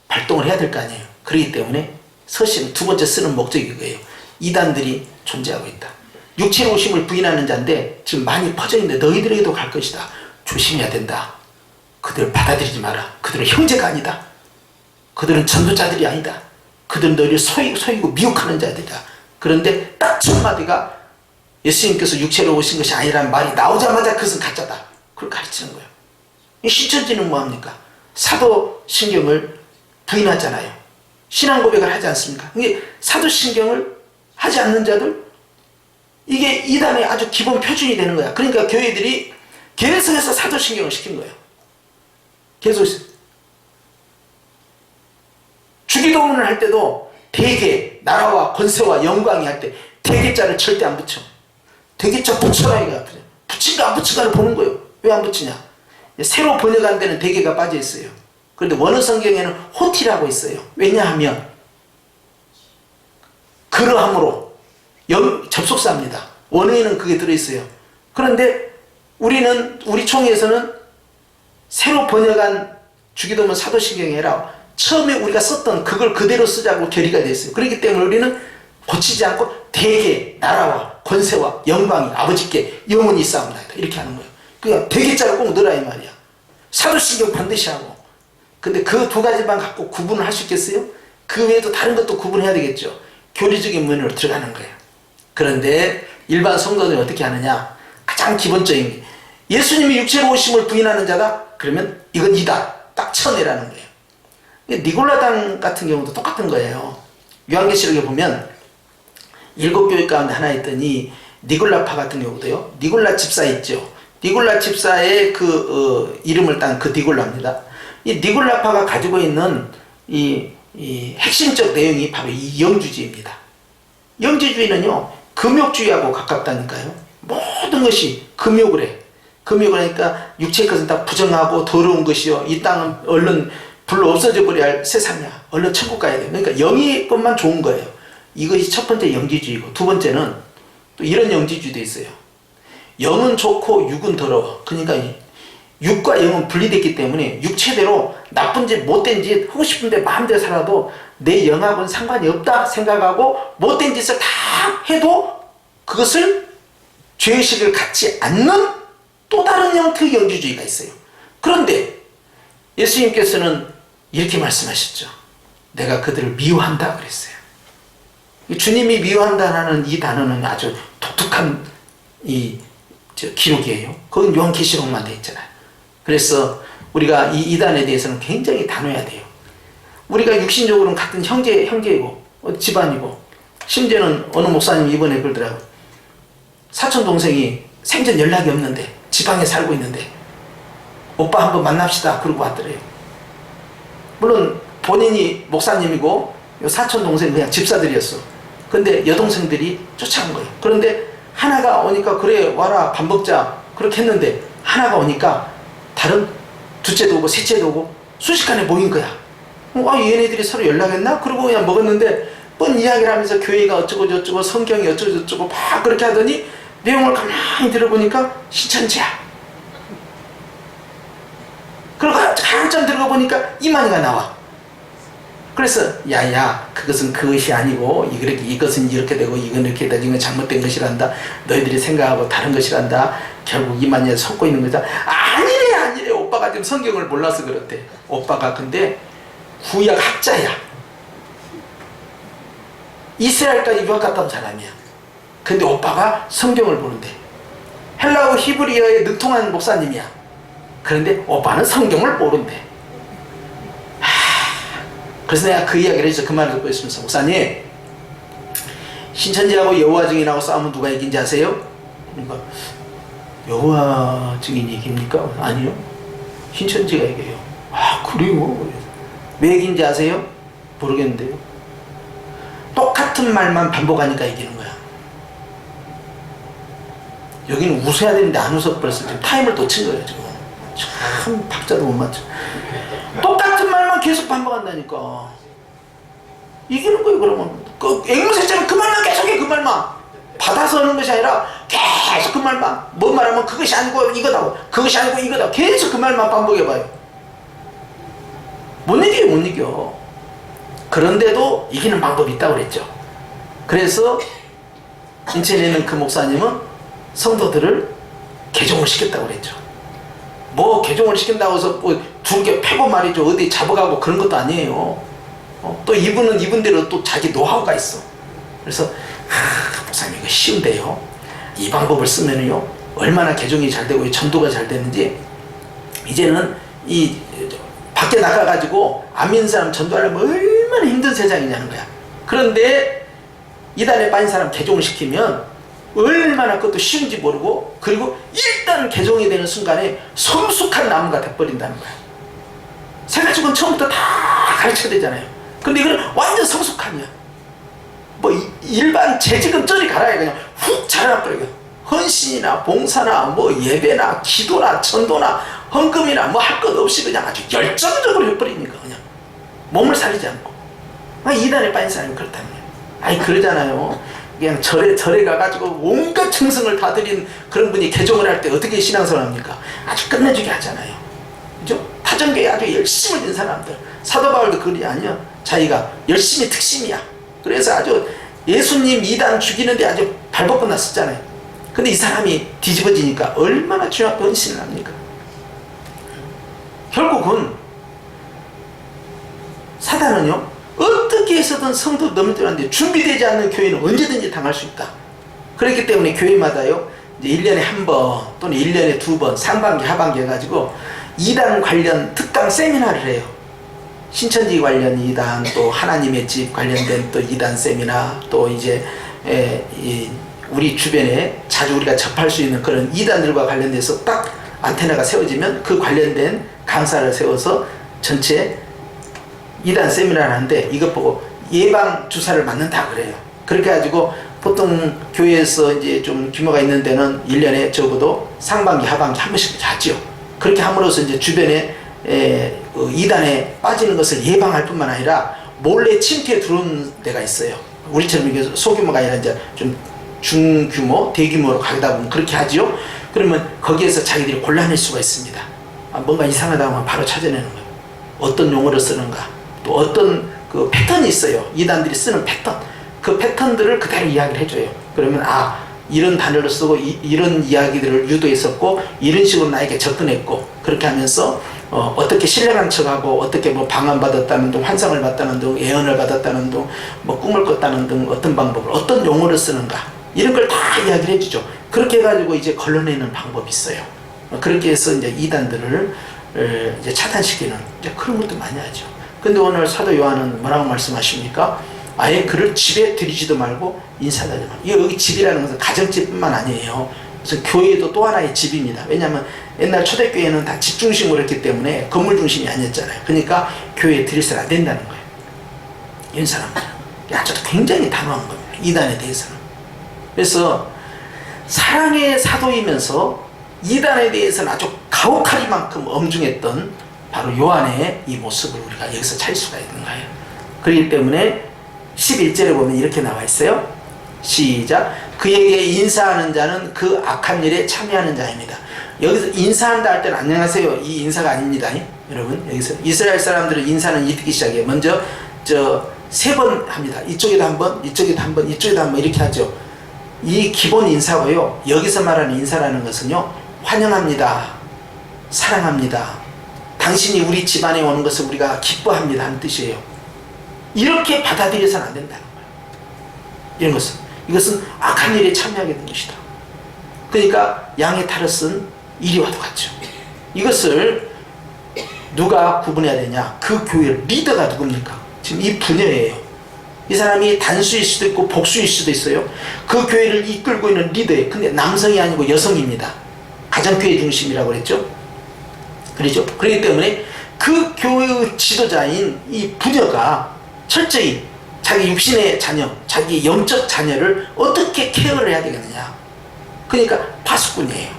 발동을 해야 될 거 아니에요. 그렇기 때문에 서신 두 번째 쓰는 목적이 그거예요. 이단들이 존재하고 있다. 육체의 오심을 부인하는 자인데 지금 많이 퍼져 있는데 너희들에게도 갈 것이다. 조심해야 된다. 그들을 받아들이지 마라. 그들은 형제가 아니다. 그들은 전도자들이 아니다. 그들은 너희를 소이고 미혹하는 자들이다. 그런데 딱 첫 마디가 예수님께서 육체로 오신 것이 아니라는 말이 나오자마자 그것은 가짜다. 그걸 가르치는 거예요. 이 신천지는 뭐합니까? 사도신경을 부인하잖아요. 신앙 고백을 하지 않습니까? 이게 사도신경을 하지 않는 자들, 이게 이단의 아주 기본 표준이 되는 거야. 그러니까 교회들이 계속해서 사도신경을 시킨 거예요. 계속해서. 주기도문을 할 때도 대개, 나라와 권세와 영광이 할 때 대개자를 절대 안 붙여. 대개자 붙여라 이거야. 붙인가 안 붙인가를 보는 거예요. 왜 안 붙이냐? 새로 번역한 데는 대개가 빠져 있어요. 그런데 원어 성경에는 호티라고 있어요. 왜냐하면 그러함으로 접속사입니다. 원어에는 그게 들어있어요. 그런데 우리 총회에서는 새로 번역한 주기도문 사도신경이 아니라 처음에 우리가 썼던 그걸 그대로 쓰자고 결의가 됐어요. 그렇기 때문에 우리는 고치지 않고 대개, 나라와 권세와 영광이 아버지께 영원히 있사옵나이다. 이렇게 하는 거예요. 그러니까 대개자를 꼭 넣으라 이 말이야. 사도신경 반드시 하고. 근데 그 두 가지만 갖고 구분을 할 수 있겠어요? 그 외에도 다른 것도 구분해야 되겠죠. 교리적인 면으로 들어가는 거예요. 그런데 일반 성도들이 어떻게 하느냐? 가장 기본적인 게 예수님이 육체로 오심을 부인하는 자다? 그러면 이건 이다. 딱 쳐내라는 거예요. 니골라당 같은 경우도 똑같은 거예요. 요한계시록에 보면 7교회 가운데 하나 있더니 니골라파 같은 경우도요. 니골라 집사 있죠. 니골라 집사의 이름을 딴 그 니골라입니다. 이 니골라파가 가지고 있는 이 핵심적 내용이 바로 이 영주주의입니다. 영주주의는요, 금욕주의하고 가깝다니까요. 모든 것이 금욕을 해. 금욕을 하니까 육체의 것은 다 부정하고 더러운 것이요. 이 땅은 얼른 불로 없어져 버려야 할 세상이야. 얼른 천국 가야 돼. 그러니까 영의 것만 좋은 거예요. 이것이 첫 번째 영지주의고, 두 번째는 또 이런 영지주의도 있어요. 영은 좋고 육은 더러워. 그러니까 육과 영은 분리됐기 때문에 육체대로 나쁜 짓 못된 짓 하고 싶은데 마음대로 살아도 내 영하고는 상관이 없다 생각하고 못된 짓을 다 해도 그것을 죄의식을 갖지 않는 또 다른 형태의 영주주의가 있어요. 그런데 예수님께서는 이렇게 말씀하셨죠. 내가 그들을 미워한다 그랬어요. 주님이 미워한다는 이 단어는 아주 독특한 기록이에요. 그건 요한계시록만 되어 있잖아요. 그래서 우리가 이 이단에 대해서는 굉장히 단호해야 돼요. 우리가 육신적으로는 같은 형제이고 집안이고, 심지어는 어느 목사님이 이번에 그러더라고요. 사촌 동생이 생전 연락이 없는데 지방에 살고 있는데 오빠 한번 만납시다 그러고 왔더래요. 물론 본인이 목사님이고 사촌 동생 그냥 집사들이었어. 근데 여동생들이 쫓아간 거예요. 그런데 하나가 오니까 그래 와라 밥 먹자 그렇게 했는데, 하나가 오니까 다른 둘째도 오고 셋째도 오고 순식간에 모인 거야. 얘네들이 서로 연락했나? 그러고 그냥 먹었는데 뻔 이야기를 하면서 교회가 어쩌고 저쩌고 성경이 어쩌고 저쩌고 막 그렇게 하더니 내용을 가만히 들어보니까 신천지야. 그리고 한참 들어가 보니까 이만희가 나와. 그래서 야야 그것은 그것이 아니고 이것은 이렇게 되고 이건 이렇게 되고 이건 잘못된 것이란다. 너희들이 생각하고 다른 것이란다. 결국 이만희가 속고 있는 거다. 아니래 오빠가 지금 성경을 몰라서 그렇대. 오빠가 근데 구약 학자야. 이스라엘까지 유학 갔다 온 사람이야. 근데 오빠가 성경을 보는데 헬라어 히브리어에 능통한 목사님이야. 그런데 오빠는 성경을 모른대. 그래서 내가 그 이야기를 해서 그 말을 듣고 있으면서, 목사님 신천지하고 여호와 증인하고 싸우면 누가 이긴지 아세요? 그러니까 여호와 증인 이깁니까? 아니요, 신천지가 이겨요. 아 그래요? 왜 이긴지 아세요? 모르겠는데요. 똑같은 말만 반복하니까 이기는 거야. 여기는 웃어야 되는데 안 웃어버렸어. 지금 타임을 놓친 거예요. 지금 참 박자도 못 맞춰. 똑같은 말만 계속 반복한다니까 이기는 거예요. 그러면 그 앵무새처럼 그 말만 계속해. 그 말만 받아서 하는 것이 아니라 계속 그 말만, 뭔 말하면 그것이 아니고 이거다, 그것이 아니고 이거다, 계속 그 말만 반복해봐요. 못 이겨요. 못 이겨. 그런데도 이기는 방법이 있다고 그랬죠. 그래서 인천에 있는 그 목사님은 성도들을 개종을 시켰다고 그랬죠. 뭐 개종을 시킨다고 해서 뭐 두 개 패고 말이죠. 어디 잡아가고 그런 것도 아니에요. 또 이분은 이분대로 또 자기 노하우가 있어. 그래서 목사님 이거 쉬운데요. 이 방법을 쓰면요 얼마나 개종이 잘 되고 전도가 잘 되는지 이제는 이 밖에 나가가지고 안 믿는 사람 전도하려면 얼마나 힘든 세상이냐는 거야. 그런데 이단에 빠진 사람 개종을 시키면 얼마나 그것도 쉬운지 모르고 그리고 일단 개종이 되는 순간에 성숙한 나무가 돼버린다는 거야. 생활직은 처음부터 다 가르쳐야 되잖아요. 근데 이거는 완전 성숙함이야. 뭐 일반 재직은 저리 가라야 그냥 훅 자라나버려. 헌신이나 봉사나 뭐 예배나 기도나 전도나 헌금이나 뭐 할 것 없이 그냥 아주 열정적으로 해버리니까 그냥 몸을 살리지 않고. 이단에 빠진 사람이 그렇다는 거예요. 아니 그러잖아요. 그냥 절에 가가지고 온갖 충성을 다 드린 그런 분이 개종을 할 때 어떻게 신앙생활 합니까? 아주 끝내주게 하잖아요. 그죠? 타전교에 아주 열심을 든 사람들. 사도 바울도 그게 아니야. 자기가 열심히 특심이야. 그래서 아주 예수님 이단 죽이는데 아주 발벗고 났었잖아요. 근데 이 사람이 뒤집어지니까 얼마나 중요한 헌신을 합니까? 결국은 사단은요 어떻게 해서든 성도 넘어뜨렸는데 준비되지 않는 교회는 언제든지 당할 수 있다. 그렇기 때문에 교회마다요 이제 1년에 한 번 또는 1년에 2번 상반기 하반기 해가지고 이단 관련 특강 세미나를 해요. 신천지 관련 이단 또 하나님의 집 관련된 또 이단 세미나 또 이제 우리 주변에 자주 우리가 접할 수 있는 그런 이단들과 관련돼서 딱 안테나가 세워지면 그 관련된 강사를 세워서 전체 이단 세미나를 하는데 이것 보고 예방 주사를 맞는다 그래요. 그렇게 해가지고 보통 교회에서 이제 좀 규모가 있는 데는 1년에 적어도 상반기 하반기 한 번씩 하지요. 그렇게 함으로써 이제 주변에 이단에 빠지는 것을 예방할 뿐만 아니라 몰래 침투에 들어오는 데가 있어요. 우리처럼 이게 소규모가 아니라 이제 좀 중규모, 대규모로 가다 보면 그렇게 하지요. 그러면 거기에서 자기들이 골라낼 수가 있습니다. 뭔가 이상하다 하면 바로 찾아내는 거예요. 어떤 용어를 쓰는가, 또 어떤 그 패턴이 있어요. 이단들이 쓰는 패턴. 그 패턴들을 그대로 이야기를 해줘요. 그러면 이런 단어를 쓰고 이런 이야기들을 유도했었고 이런 식으로 나에게 접근했고 그렇게 하면서 어떻게 신뢰한 척하고 어떻게 뭐 방언받았다는 등 환상을 받다는 등 예언을 받았다는 등 뭐 꿈을 꿨다는 등 어떤 방법을 어떤 용어를 쓰는가 이런 걸 다 이야기를 해주죠. 그렇게 해가지고 이제 걸러내는 방법이 있어요. 그렇게 해서 이제 이단들을 이제 차단시키는 이제 그런 것도 많이 하죠. 근데 오늘 사도 요한은 뭐라고 말씀하십니까? 아예 그를 집에 들이지도 말고 인사도 하지 말고. 여기 집이라는 것은 가정집뿐만 아니에요. 그래서 교회도 또 하나의 집입니다. 왜냐하면 옛날 초대교회는 다 집 중심으로 했기 때문에 건물 중심이 아니었잖아요. 그러니까 교회에 들이서는 안 된다는 거예요. 이런 사람들은. 저도 굉장히 단호한 겁니다. 이단에 대해서는. 그래서 사랑의 사도이면서 이단에 대해서는 아주 가혹하리만큼 엄중했던 바로 요한의 이 모습을 우리가 여기서 찾을 수가 있는 거예요. 그렇기 때문에 11절에 보면 이렇게 나와 있어요. 시작. 그에게 인사하는 자는 그 악한 일에 참여하는 자입니다. 여기서 인사한다 할 때는 안녕하세요 이 인사가 아닙니다. 여러분 여기서 이스라엘 사람들은 인사는 이렇게 시작해요. 먼저 3번 합니다. 이쪽에도 한 번, 이쪽에도 한 번, 이쪽에도 한 번 이렇게 하죠. 이 기본 인사고요. 여기서 말하는 인사라는 것은요. 환영합니다. 사랑합니다. 당신이 우리 집안에 오는 것을 우리가 기뻐합니다 하는 뜻이에요. 이렇게 받아들여서는 안 된다는 거예요. 이것은 악한 일에 참여하게 된 것이다. 그러니까 양의 탈을 쓴 이리와도 같죠. 이것을 누가 구분해야 되냐? 그 교회의 리더가 누굽니까? 지금 이 부녀예요. 이 사람이 단수일 수도 있고 복수일 수도 있어요. 그 교회를 이끌고 있는 리더예요. 근데 남성이 아니고 여성입니다. 가정교회 중심이라고 그랬죠. 그렇죠? 그렇기 때문에 그 교회의 지도자인 이 부녀가 철저히 자기 육신의 자녀, 자기 영적 자녀를 어떻게 케어를 해야 되겠느냐. 그러니까 파수꾼이에요.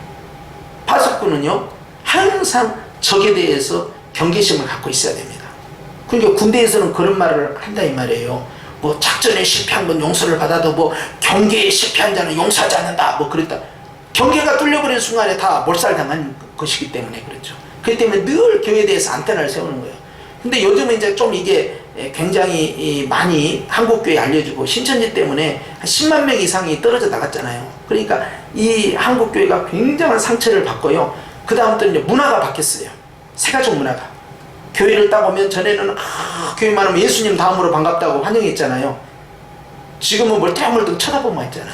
파수꾼은요 항상 적에 대해서 경계심을 갖고 있어야 됩니다. 그러니까 군대에서는 그런 말을 한다 이 말이에요. 뭐 작전에 실패한 건 용서를 받아도 뭐 경계에 실패한 자는 용서하지 않는다 뭐 그랬다. 경계가 뚫려버리는 순간에 다 몰살당한 것이기 때문에 그렇죠. 그렇기 때문에 늘 교회에 대해서 안테나를 세우는 거예요. 근데 요즘은 이제 좀 이게 굉장히 많이 한국교회에 알려지고 신천지 때문에 한 10만 명 이상이 떨어져 나갔잖아요. 그러니까 이 한국교회가 굉장한 상처를 받고요. 그 다음부터는 문화가 바뀌었어요. 새가족 문화가. 교회를 딱 오면 전에는 교회만 오면 예수님 다음으로 반갑다고 환영했잖아요. 지금은 멀뚱멀뚱 쳐다보면 있잖아.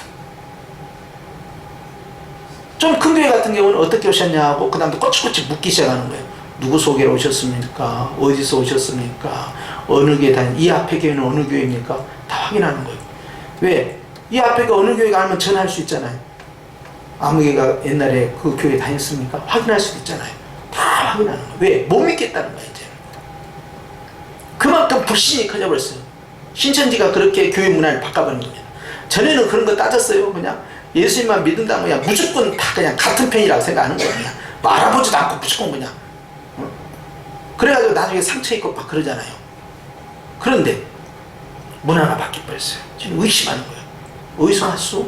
좀 큰 교회 같은 경우는 어떻게 오셨냐고 그 다음부터 꼬치꼬치 묻기 시작하는 거예요. 누구 소개로 오셨습니까? 어디서 오셨습니까? 어느 교회 이 앞에 교회는 어느 교회입니까? 다 확인하는 거예요. 왜? 이 앞에가 어느 교회가 하면 전화할 수 있잖아요. 아무 교회가 옛날에 그 교회 다녔습니까? 확인할 수도 있잖아요. 다 확인하는 거예요. 왜? 못 믿겠다는 거예요, 이제. 그만큼 불신이 커져버렸어요. 신천지가 그렇게 교회 문화를 바꿔버린 겁니다. 전에는 그런 거 따졌어요. 그냥 예수님만 믿는다면 그냥 무조건 다 그냥 같은 편이라고 생각하는 거예요. 그냥 뭐 알아보지도 않고 무조건 그냥. 그래가지고 나중에 상처 입고 막 그러잖아요. 그런데 문화가 바뀌어버렸어요. 지금 의심하는 거예요. 어디서 왔어?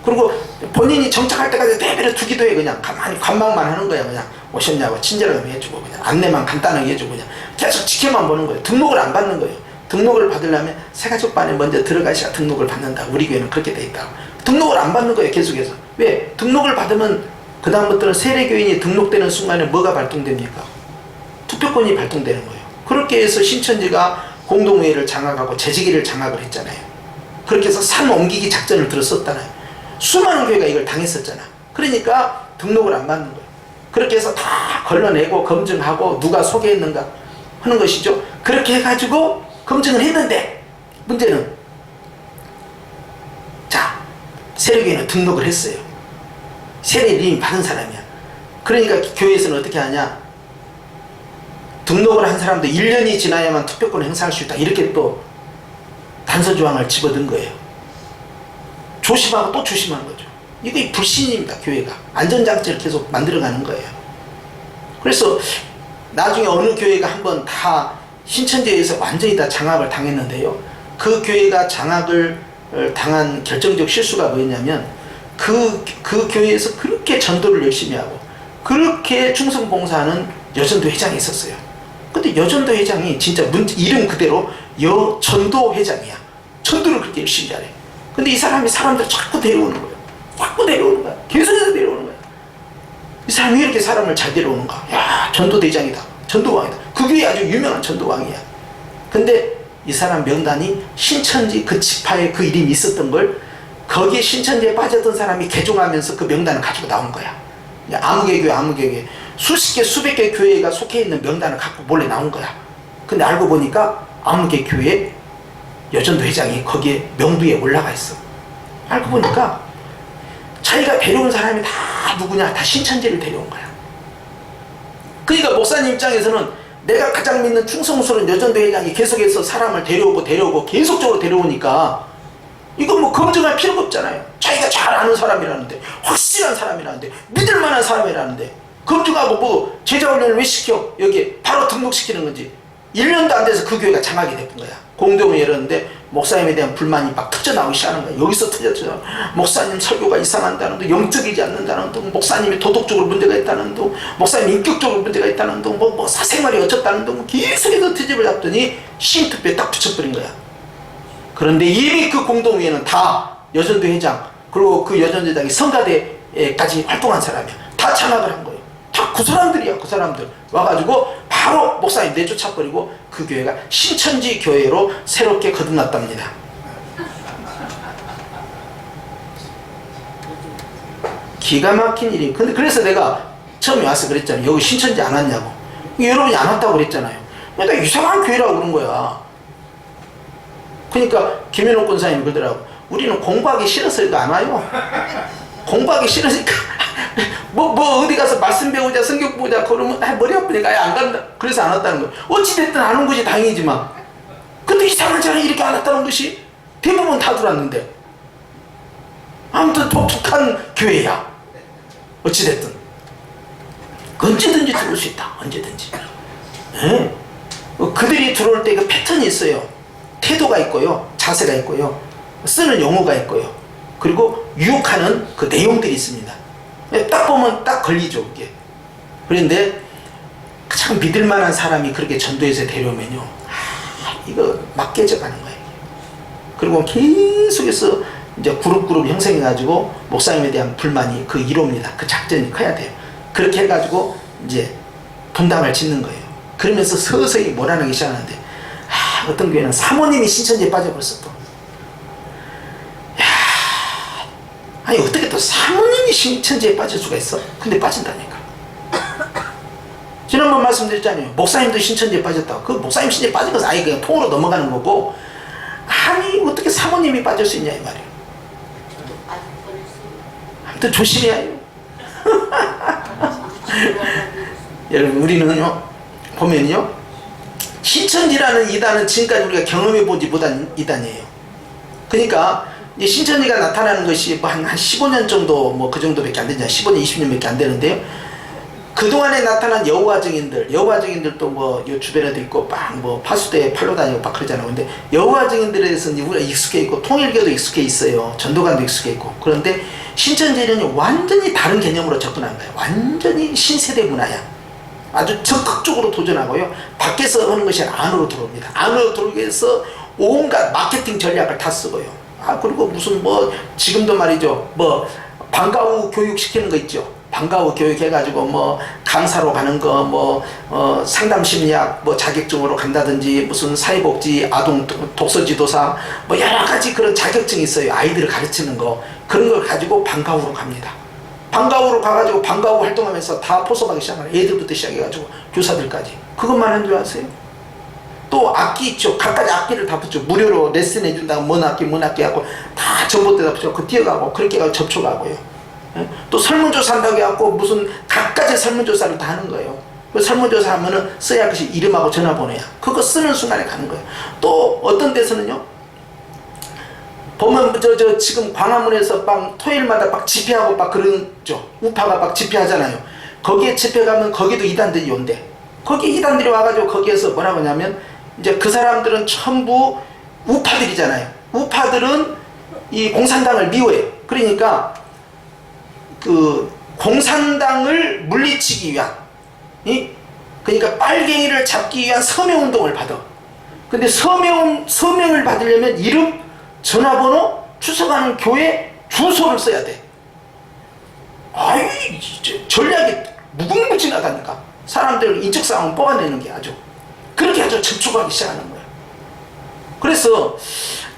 그리고 본인이 정착할 때까지 내버려 두기도 해. 그냥 가만히 관망만 하는 거야. 그냥 오셨냐고 친절하게 해주고 그냥 안내만 간단하게 해주고 그냥 계속 지켜만 보는 거예요. 등록을 안 받는 거예요. 등록을 받으려면 새가족반에 먼저 들어가셔야 등록을 받는다. 우리 교회는 그렇게 돼 있다고. 등록을 안 받는 거예요. 계속해서. 왜? 등록을 받으면 그 다음부터는 세례교인이 등록되는 순간에 뭐가 발동됩니까? 투표권이 발동되는 거예요. 그렇게 해서 신천지가 공동회의를 장악하고 재직기를 장악을 했잖아요. 그렇게 해서 산 옮기기 작전을 들었었잖아요. 수많은 교회가 이걸 당했었잖아. 그러니까 등록을 안 받는 거예요. 그렇게 해서 다 걸러내고 검증하고 누가 소개했는가 하는 것이죠. 그렇게 해가지고 검증을 했는데 문제는 자 세례교회는 등록을 했어요. 세례를 이미 받은 사람이야. 그러니까 교회에서는 어떻게 하냐, 등록을 한 사람도 1년이 지나야만 투표권을 행사할 수 있다. 이렇게 또 단서조항을 집어든 거예요. 조심하고 또 조심하는 거죠. 이게 불신입니다. 교회가. 안전장치를 계속 만들어가는 거예요. 그래서 나중에 어느 교회가 한번 다 신천지에서 완전히 다 장악을 당했는데요. 그 교회가 장악을 당한 결정적 실수가 뭐였냐면 그 교회에서 그렇게 전도를 열심히 하고 그렇게 충성봉사하는 여전도 회장이 있었어요. 근데 여전도 회장이 진짜 이름 그대로 여전도 회장이야. 전도를 그렇게 열심히 잘해. 근데 이 사람이 사람들 자꾸 데려오는 거예요. 자꾸 데려오는 거야. 계속해서 데려오는 거야. 이 사람이 왜 이렇게 사람을 잘 데려오는가? 야, 전도대장이다. 전도왕이다. 그 교회 아주 유명한 전도왕이야. 근데 이 사람 명단이 신천지 그 지파에 그 이름이 있었던 걸 거기에 신천지에 빠졌던 사람이 개종하면서 그 명단을 가지고 나온 거야. 아무개 교회 수십 개 수백 개 교회가 속해 있는 명단을 갖고 몰래 나온 거야. 근데 알고 보니까 아무개 교회 여전도 회장이 거기에 명부에 올라가 있어. 알고 보니까 자기가 데려온 사람이 다 누구냐, 다 신천지를 데려온 거야. 그러니까 목사님 입장에서는 내가 가장 믿는 충성스러운 여전도 회장이 계속해서 사람을 데려오고 계속적으로 데려오니까 이건 뭐 검증할 필요가 없잖아요. 자기가 잘 아는 사람이라는데, 확실한 사람이라는데, 믿을 만한 사람이라는데 검증하고 뭐 제자훈련을 왜 시켜? 여기에 바로 등록시키는 건지. 1년도 안 돼서 그 교회가 장악이 됐던 거야. 공동을 열었는데 목사님에 대한 불만이 막 터져나오기 시작하는 거야. 여기서 터졌죠. 목사님 설교가 이상한다는 둥, 영적이지 않는다는 둥, 목사님이 도덕적으로 문제가 있다는 둥, 목사님 인격적으로 문제가 있다는 둥, 뭐 사생활이 어쩌다는 둥, 계속해서 트집을 잡더니 시인투표에 딱 붙여버린 거야. 그런데 이미 그 공동회에는 다 여전도 회장, 그리고 그 여전도 회장이 성가대까지 활동한 사람이야. 다 장악을 한 거예요. 다 그 사람들이야. 그 사람들 와가지고 바로 목사님 내쫓아버리고 그 교회가 신천지 교회로 새롭게 거듭났답니다. 기가 막힌 일이. 근데 그래서 내가 처음에 와서 그랬잖아요. 여기 신천지 안 왔냐고. 여러분이 안 왔다고 그랬잖아요. 근데 이상한 교회라고 그런 거야. 그러니까 김현옥 권사님이 그러더라고. 우리는 공부하기 싫어서 이거 안 와요. 공부하기 싫으니까 뭐 어디 가서 말씀 배우자, 성경 보자 그러면 머리 아프니까 아예 안 간다. 그래서 안 왔다는 거야. 어찌됐든 안 온 것이 다행이지만, 근데 이상하잖아. 이렇게 안 왔다는 것이. 대부분 다 들어왔는데. 아무튼 독특한 교회야. 어찌됐든 언제든지 들어올 수 있다. 언제든지. 네? 그들이 들어올 때 그 패턴이 있어요. 태도가 있고요, 자세가 있고요, 쓰는 용어가 있고요, 그리고 유혹하는 그 내용들이 있습니다. 딱 보면 딱 걸리죠, 그게. 그런데 가장 믿을 만한 사람이 그렇게 전도해서 데려오면요, 이거 막 깨져가는 거예요. 그리고 계속해서 이제 그룹 형성해가지고 목사님에 대한 불만이 그 1호입니다. 그 작전이 커야 돼요. 그렇게 해가지고 이제 분담을 짓는 거예요. 그러면서 서서히 몰아내기 시작하는데, 어떤 교회는 사모님이 신천지에 빠져버렸어 또. 아니 어떻게 또 사모님이 신천지에 빠질 수가 있어? 근데 빠진다니까. 지난번 말씀드렸잖아요. 목사님도 신천지에 빠졌다고. 그 목사님 신천지에 빠진 것은 아예 그냥 통으로 넘어가는 거고, 아니 어떻게 사모님이 빠질 수 있냐 이 말이에요. 아무튼 조심해야 해요. 여러분 우리는요 보면요, 신천지라는 이단은 지금까지 우리가 경험해보지 못한 이단이에요. 그러니까 이 신천지가 나타나는 것이 뭐 한 15년 정도, 뭐 그 정도밖에 안 되잖아요. 15년 20년밖에 안 되는데요, 그동안에 나타난 여호와 증인들도 뭐 요 주변에도 있고 막 뭐 파수대에 팔로 다니고 막 그러잖아요. 근데 여호와 증인들에 대해서는 우리가 익숙해 있고 통일교도 익숙해 있어요. 전도관도 익숙해 있고. 그런데 신천지는 완전히 다른 개념으로 접근한 거예요. 완전히 신세대 문화야. 아주 적극적으로 도전하고요, 밖에서 하는 것이 아니라 안으로 들어옵니다. 안으로 들어오기 위해서 온갖 마케팅 전략을 다 쓰고요. 그리고 무슨 뭐 지금도 말이죠, 뭐 방과 후 교육 시키는 거 있죠. 방과 후 교육 해가지고 뭐 강사로 가는 거, 뭐 상담심리학 뭐 자격증으로 간다든지, 무슨 사회복지 아동 독서지도사 뭐 여러 가지 그런 자격증이 있어요. 아이들을 가르치는 거, 그런 걸 가지고 방과 후로 갑니다. 방과 후로 가가지고 방과 후 활동하면서 다 포섭하기 시작하는, 애들부터 시작해가지고 교사들까지. 그것만 한 줄 아세요? 또 악기 있죠. 각가지 악기를 다 붙여 무료로 레슨 해준다고 뭔 악기 하고 다 전봇대다 붙여 그 뛰어가고 그렇게 해서 접촉하고요. 또 설문조사 한다고 해갖고 무슨 각가지 설문조사를 다 하는 거예요. 그 설문조사 하면은 써야 할 것이 이름하고 전화번호야. 그거 쓰는 순간에 가는 거예요. 또 어떤 데서는요, 보면 지금 광화문에서 막 토요일마다 막 집회하고 막 그러죠. 우파가 막 집회하잖아요. 거기에 집회 가면 거기도 이단들이 온대. 거기 이단들이 와가지고 거기에서 뭐라고 하냐면, 이제 그 사람들은 전부 우파들이잖아요. 우파들은 이 공산당을 미워해. 그러니까 그 공산당을 물리치기 위한, 그러니까 빨갱이를 잡기 위한 서명운동을 받아. 근데 서명을 받으려면 이름, 전화번호, 추석하는 교회 주소를 써야 돼. 아이, 전략이 무궁무진하다니까. 사람들 인적사항을 뽑아내는 게 아주 그렇게 아주 접촉하기 시작하는 거예요. 그래서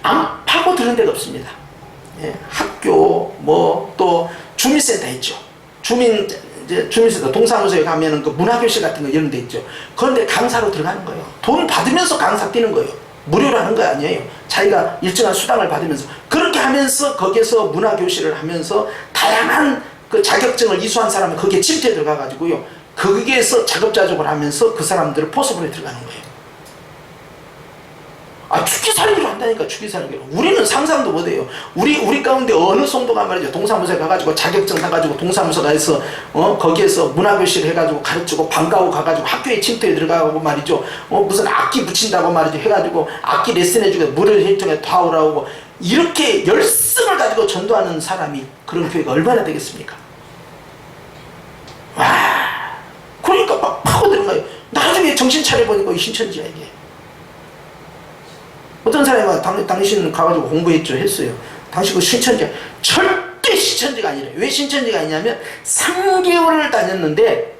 안 파고드는 데가 없습니다. 학교 뭐 또 주민센터 있죠. 주민센터 동사무소에 가면은 그 문화교실 같은 거 이런 데 있죠. 그런데 강사로 들어가는 거예요. 돈 받으면서 강사 뛰는 거예요. 무료로 하는 거 아니에요. 자기가 일정한 수당을 받으면서 그렇게 하면서 거기에서 문화교실을 하면서 다양한 그 자격증을 이수한 사람은 거기에 침투에 들어가 가지고요, 거기에서 작업자족을 하면서 그 사람들을 포섭으로 들어가는 거예요. 죽기 살기로 한다니까. 죽기 살기로. 우리는 상상도 못해요. 우리 가운데 어느 성도가 말이죠, 동사무소에 가가지고 자격증 사가지고 동사무소 가서 거기에서 문화교실 해가지고 가르치고, 방과후 가가지고 학교에 침투에 들어가고 말이죠, 무슨 악기 붙인다고 말이죠 해가지고 악기 레슨 해주고 무료를 일정에 다 오라고, 이렇게 열성을 가지고 전도하는 사람이 그런 교회가 얼마나 되겠습니까? 와, 그러니까 막 파고드는 거예요. 나중에 정신 차려보니까 이 신천지야 이게. 어떤 사람이 당신 가가지고 공부했죠 했어요. 당신 그 신천지야. 절대 신천지가 아니래요. 왜 신천지가 아니냐면 3개월을 다녔는데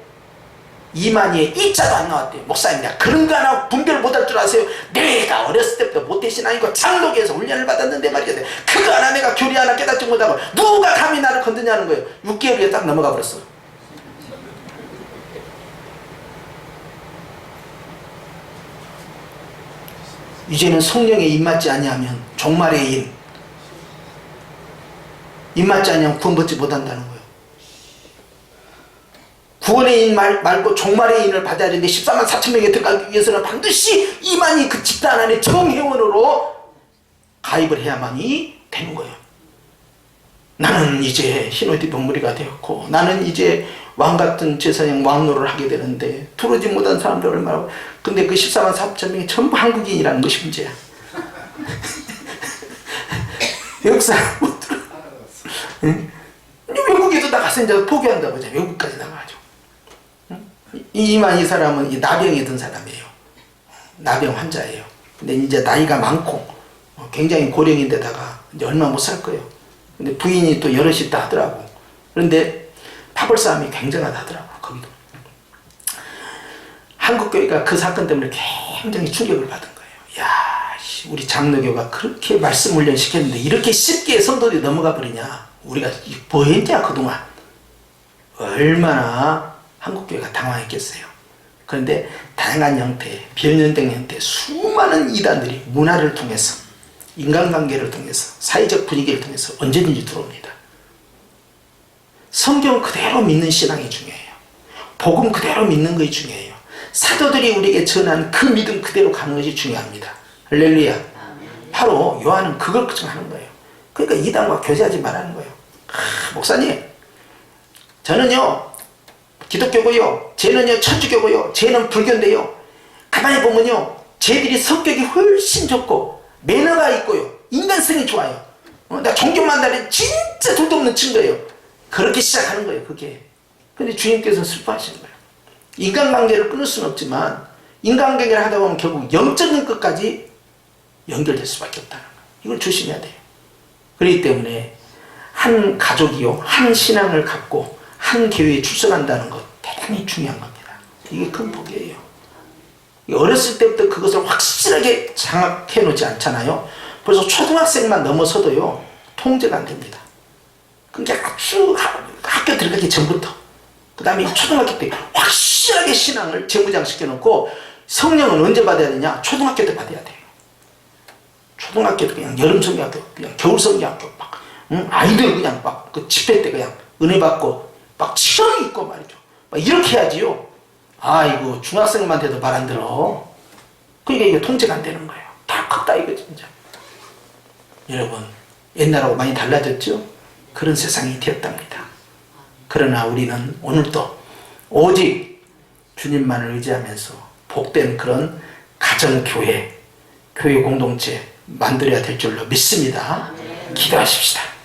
이만희에 이자도 안 나왔대요. 목사님, 내가 그런 거 하나 분별 못할 줄 아세요? 내가 어렸을 때부터 모태신 아니고 장로교에서 훈련을 받았는데 말이야, 그거 하나 내가 교리 하나 깨닫지 못하고 누가 감히 나를 건드냐는 거예요. 6개월에 딱 넘어가 버렸어. 이제는 성령에 입맞지 아니하면 종말의 인, 입맞지 아니하면 구원받지 못한다는 거예요. 구원의 인 말고 종말의 인을 받아야 되는데 14만 4천 명에 들어가기 위해서는 반드시 이만희 그 집단 안에 정회원으로 가입을 해야만이 되는 거예요. 나는 이제 흰옷 입은 무리가 되었고, 나는 이제 왕같은 제사장 왕노를 하게 되는데 들어오지 못한 사람들 얼마나. 근데 그 14만 4천 명이 전부 한국인이라는 것이 문제야. 외국 사람 못 들어. 응? 외국에도 나가서 이제 포기한다고 하죠. 외국까지 나가가지고. 응? 이 사람은 이 나병에 든 사람이에요. 나병 환자예요. 근데 이제 나이가 많고 굉장히 고령인데다가 이제 얼마 못 살 거예요. 근데 부인이 또 여럿이 있다 하더라고. 그런데 파벌 싸움이 굉장하다더라고요. 거기도. 한국교회가 그 사건 때문에 굉장히 충격을 받은 거예요. 야, 우리 장로교가 그렇게 말씀 훈련시켰는데 이렇게 쉽게 성도들이 넘어가 버리냐. 우리가 뭐 했냐 그동안. 얼마나 한국교회가 당황했겠어요. 그런데 다양한 형태, 변연된 형태, 수많은 이단들이 문화를 통해서, 인간관계를 통해서, 사회적 분위기를 통해서 언제든지 들어옵니다. 성경 그대로 믿는 신앙이 중요해요. 복음 그대로 믿는 것이 중요해요. 사도들이 우리에게 전한 그 믿음 그대로 가는 것이 중요합니다. 할렐루야. 바로 요한은 그걸 걱정하는 거예요. 그러니까 이단과 교제하지 말라는 거예요. 목사님, 저는요 기독교고요, 쟤는요 천주교고요, 쟤는 불교인데요, 가만히 보면요 쟤들이 성격이 훨씬 좋고 매너가 있고요, 인간성이 좋아요. 나 종교만 다니 진짜 둘도 없는 친구예요. 그렇게 시작하는 거예요. 그게. 근데 주님께서 슬퍼하시는 거예요. 인간관계를 끊을 수는 없지만 인간관계를 하다 보면 결국 영적인 것까지 연결될 수밖에 없다는 거예요. 이걸 조심해야 돼요. 그렇기 때문에 한 가족이요, 한 신앙을 갖고 한 교회에 출석한다는 것 대단히 중요한 겁니다. 이게 큰 복이에요. 어렸을 때부터 그것을 확실하게 장악해 놓지 않잖아요. 그래서 초등학생만 넘어서도요 통제가 안 됩니다. 그러니까 아주 학교 들어가기 전부터, 그 다음에 초등학교 때 확실하게 신앙을 재무장시켜 놓고, 성령은 언제 받아야 되냐? 초등학교 때 받아야 돼요. 초등학교 때 그냥 여름 성경학교, 그냥 겨울 성경학교, 막 아이들 그냥 막 그 집회 때 그냥 은혜 받고 막 치렁이 있고 말이죠. 막 이렇게 해야지요. 아이고 중학생만 돼도 말 안 들어. 그러니까 이게 통제가 안 되는 거예요. 다 컸다 이거 진짜. 여러분, 옛날하고 많이 달라졌죠? 그런 세상이 되었답니다. 그러나 우리는 오늘도 오직 주님만을 의지하면서 복된 그런 가정교회, 교회 공동체 만들어야 될 줄로 믿습니다. 기도하십시다.